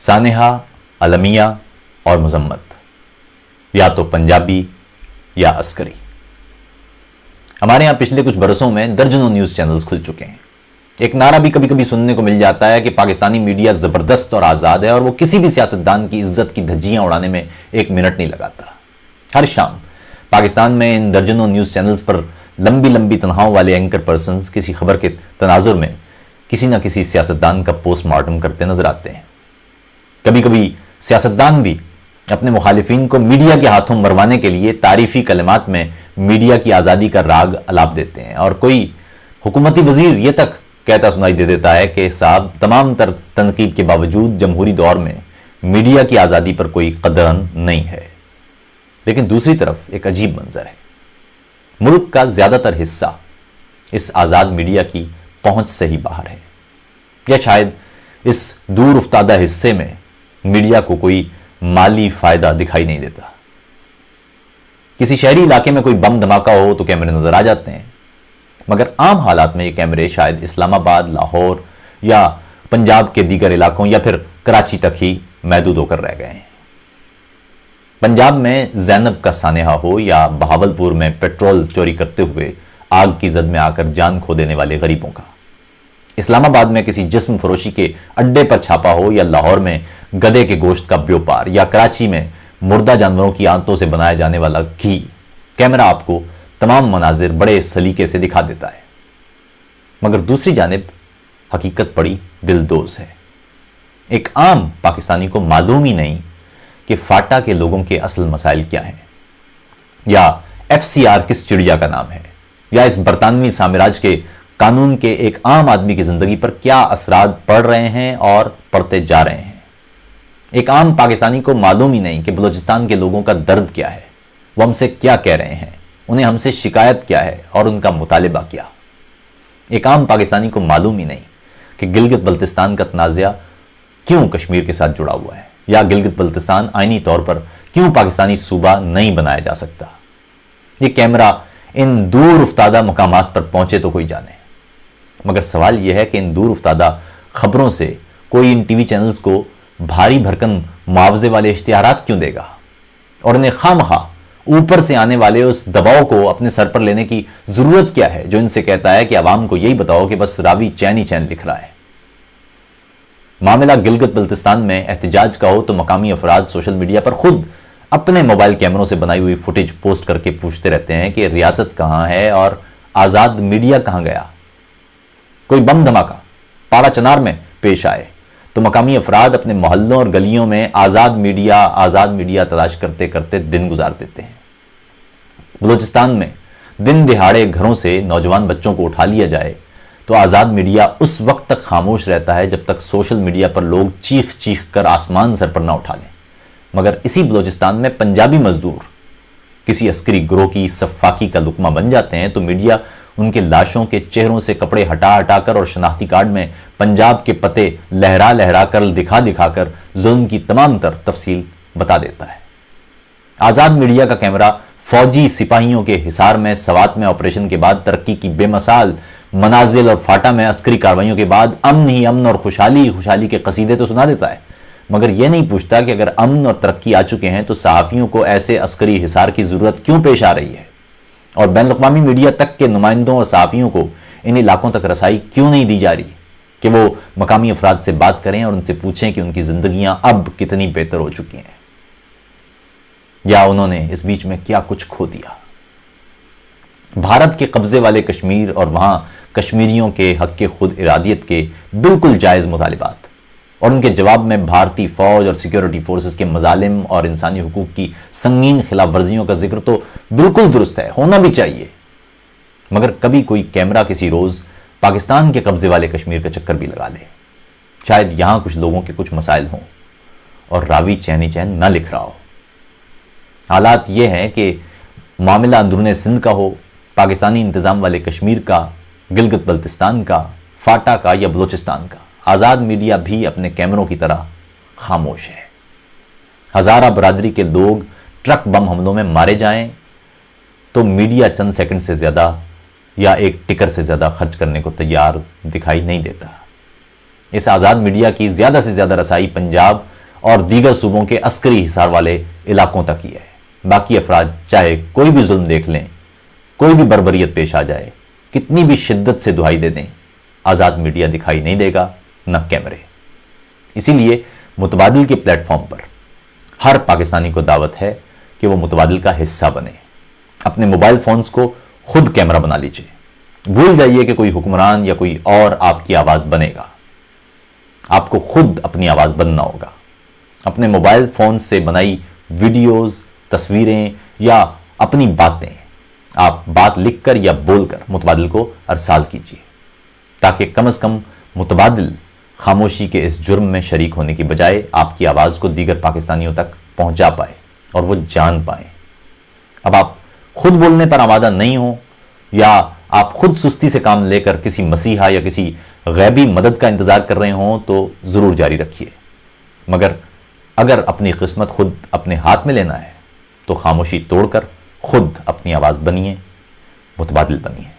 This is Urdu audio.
سانحہ، المیہ اور مذمت، یا تو پنجابی یا عسکری۔ ہمارے ہاں پچھلے کچھ برسوں میں درجنوں نیوز چینلز کھل چکے ہیں۔ ایک نعرہ بھی کبھی کبھی سننے کو مل جاتا ہے کہ پاکستانی میڈیا زبردست اور آزاد ہے، اور وہ کسی بھی سیاستدان کی عزت کی دھجیاں اڑانے میں ایک منٹ نہیں لگاتا۔ ہر شام پاکستان میں ان درجنوں نیوز چینلز پر لمبی لمبی تنخواہوں والے اینکر پرسنز کسی خبر کے تناظر میں کسی نہ کسی سیاستدان کا پوسٹ مارٹم کرتے نظر آتے ہیں۔ کبھی کبھی سیاستدان بھی اپنے مخالفین کو میڈیا کے ہاتھوں مروانے کے لیے تعریفی کلمات میں میڈیا کی آزادی کا راگ الاپ دیتے ہیں، اور کوئی حکومتی وزیر یہ تک کہتا سنائی دے دیتا ہے کہ صاحب تمام تر تنقید کے باوجود جمہوری دور میں میڈیا کی آزادی پر کوئی قدغن نہیں ہے۔ لیکن دوسری طرف ایک عجیب منظر ہے۔ ملک کا زیادہ تر حصہ اس آزاد میڈیا کی پہنچ سے ہی باہر ہے، یا شاید اس دور افتادہ حصے میں میڈیا کو کوئی مالی فائدہ دکھائی نہیں دیتا۔ کسی شہری علاقے میں کوئی بم دھماکہ ہو تو کیمرے نظر آ جاتے ہیں، مگر عام حالات میں یہ کیمرے شاید اسلام آباد، لاہور یا پنجاب کے دیگر علاقوں یا پھر کراچی تک ہی محدود ہو کر رہ گئے ہیں۔ پنجاب میں زینب کا سانحہ ہو یا بہاولپور میں پیٹرول چوری کرتے ہوئے آگ کی زد میں آ کر جان کھو دینے والے غریبوں کا، اسلام آباد میں کسی جسم فروشی کے اڈے پر چھاپا ہو، یا لاہور میں گدے کے گوشت کا بیوپار، یا کراچی میں مردہ جانوروں کی آنتوں سے بنایا جانے والا گھی، کیمرہ آپ کو تمام مناظر بڑے سلیقے سے دکھا دیتا ہے۔ مگر دوسری جانب حقیقت بڑی دلدوز ہے۔ ایک عام پاکستانی کو معلوم ہی نہیں کہ فاٹا کے لوگوں کے اصل مسائل کیا ہیں، یا ایف سی آر کس چڑیا کا نام ہے، یا اس برطانوی سامراج کے قانون کے ایک عام آدمی کی زندگی پر کیا اثرات پڑ رہے ہیں اور پڑتے جا رہے ہیں۔ ایک عام پاکستانی کو معلوم ہی نہیں کہ بلوچستان کے لوگوں کا درد کیا ہے، وہ ہم سے کیا کہہ رہے ہیں، انہیں ہم سے شکایت کیا ہے اور ان کا مطالبہ کیا۔ ایک عام پاکستانی کو معلوم ہی نہیں کہ گلگت بلتستان کا تنازعہ کیوں کشمیر کے ساتھ جڑا ہوا ہے، یا گلگت بلتستان آئینی طور پر کیوں پاکستانی صوبہ نہیں بنایا جا سکتا۔ یہ کیمرہ ان دور افتادہ مقامات پر پہنچے تو کوئی جانے، مگر سوال یہ ہے کہ ان دور افتادہ خبروں سے کوئی ان ٹی وی چینلز کو بھاری بھرکن معاوضے والے اشتہارات کیوں دے گا، اور انہیں خواہ اوپر سے آنے والے اس دباؤ کو اپنے سر پر لینے کی ضرورت کیا ہے جو ان سے کہتا ہے کہ عوام کو یہی بتاؤ کہ بس راوی چین ہی چین لکھ رہا ہے۔ معاملہ گلگت بلتستان میں احتجاج کا ہو تو مقامی افراد سوشل میڈیا پر خود اپنے موبائل کیمروں سے بنائی ہوئی فوٹیج پوسٹ کر کے پوچھتے رہتے ہیں کہ ریاست کہاں ہے اور آزاد میڈیا کہاں گیا۔ کوئی بم دھماکہ پاڑا چنار میں پیش آئے تو مقامی افراد اپنے محلوں اور گلیوں میں آزاد میڈیا تلاش کرتے کرتے دن گزار دیتے ہیں۔ بلوچستان میں دن دہاڑے گھروں سے نوجوان بچوں کو اٹھا لیا جائے تو آزاد میڈیا اس وقت تک خاموش رہتا ہے جب تک سوشل میڈیا پر لوگ چیخ چیخ کر آسمان سر پر نہ اٹھا لیں۔ مگر اسی بلوچستان میں پنجابی مزدور کسی عسکری گروہ کی سفاکی کا لقمہ بن جاتے ہیں تو میڈیا ان کے لاشوں کے چہروں سے کپڑے ہٹا ہٹا کر اور شناختی کارڈ میں پنجاب کے پتے لہرا لہرا کر دکھا دکھا کر ظلم کی تمام تر تفصیل بتا دیتا ہے۔ آزاد میڈیا کا کیمرہ فوجی سپاہیوں کے حصار میں سوات میں آپریشن کے بعد ترقی کی بے مثال منازل اور فاٹا میں عسکری کارروائیوں کے بعد امن ہی امن اور خوشحالی کے قصیدے تو سنا دیتا ہے، مگر یہ نہیں پوچھتا کہ اگر امن اور ترقی آ چکے ہیں تو صحافیوں کو ایسے عسکری حصار کی ضرورت کیوں پیش آ رہی ہے، اور بین الاقوامی میڈیا تک کے نمائندوں اور صحافیوں کو ان علاقوں تک رسائی کیوں نہیں دی جا رہی کہ وہ مقامی افراد سے بات کریں اور ان سے پوچھیں کہ ان کی زندگیاں اب کتنی بہتر ہو چکی ہیں، یا انہوں نے اس بیچ میں کیا کچھ کھو دیا۔ بھارت کے قبضے والے کشمیر اور وہاں کشمیریوں کے حق کے خود ارادیت کے بالکل جائز مطالبات اور ان کے جواب میں بھارتی فوج اور سیکیورٹی فورسز کے مظالم اور انسانی حقوق کی سنگین خلاف ورزیوں کا ذکر تو بالکل درست ہے، ہونا بھی چاہیے، مگر کبھی کوئی کیمرہ کسی روز پاکستان کے قبضے والے کشمیر کا چکر بھی لگا لے، شاید یہاں کچھ لوگوں کے کچھ مسائل ہوں اور راوی چین ہی چین نہ لکھ رہا ہو۔ حالات یہ ہیں کہ معاملہ اندرون سندھ کا ہو، پاکستانی انتظام والے کشمیر کا، گلگت بلتستان کا، فاٹا کا یا بلوچستان کا، آزاد میڈیا بھی اپنے کیمروں کی طرح خاموش ہے۔ ہزارہ برادری کے لوگ ٹرک بم حملوں میں مارے جائیں تو میڈیا چند سیکنڈ سے زیادہ یا ایک ٹکر سے زیادہ خرچ کرنے کو تیار دکھائی نہیں دیتا۔ اس آزاد میڈیا کی زیادہ سے زیادہ رسائی پنجاب اور دیگر صوبوں کے عسکری حصار والے علاقوں تک ہی ہے۔ باقی افراد چاہے کوئی بھی ظلم دیکھ لیں، کوئی بھی بربریت پیش آ جائے، کتنی بھی شدت سے دہائی دے دیں، آزاد میڈیا دکھائی نہیں دے گا، نہ کیمرے۔ اسی لیے متبادل کے پلیٹ فارم پر ہر پاکستانی کو دعوت ہے کہ وہ متبادل کا حصہ بنے، اپنے موبائل فونز کو خود کیمرہ بنا لیجئے، بھول جائیے کہ کوئی حکمران یا کوئی اور آپ کی آواز بنے گا، آپ کو خود اپنی آواز بننا ہوگا۔ اپنے موبائل فون سے بنائی ویڈیوز، تصویریں یا اپنی باتیں آپ بات لکھ کر یا بول کر متبادل کو ارسال کیجیے، تاکہ کم از کم متبادل خاموشی کے اس جرم میں شریک ہونے کی بجائے آپ کی آواز کو دیگر پاکستانیوں تک پہنچا پائے اور وہ جان پائیں۔ اب آپ خود بولنے پر آمادہ نہیں ہوں یا آپ خود سستی سے کام لے کر کسی مسیحا یا کسی غیبی مدد کا انتظار کر رہے ہوں تو ضرور جاری رکھیے، مگر اگر اپنی قسمت خود اپنے ہاتھ میں لینا ہے تو خاموشی توڑ کر خود اپنی آواز بنیے، متبادل بنیے۔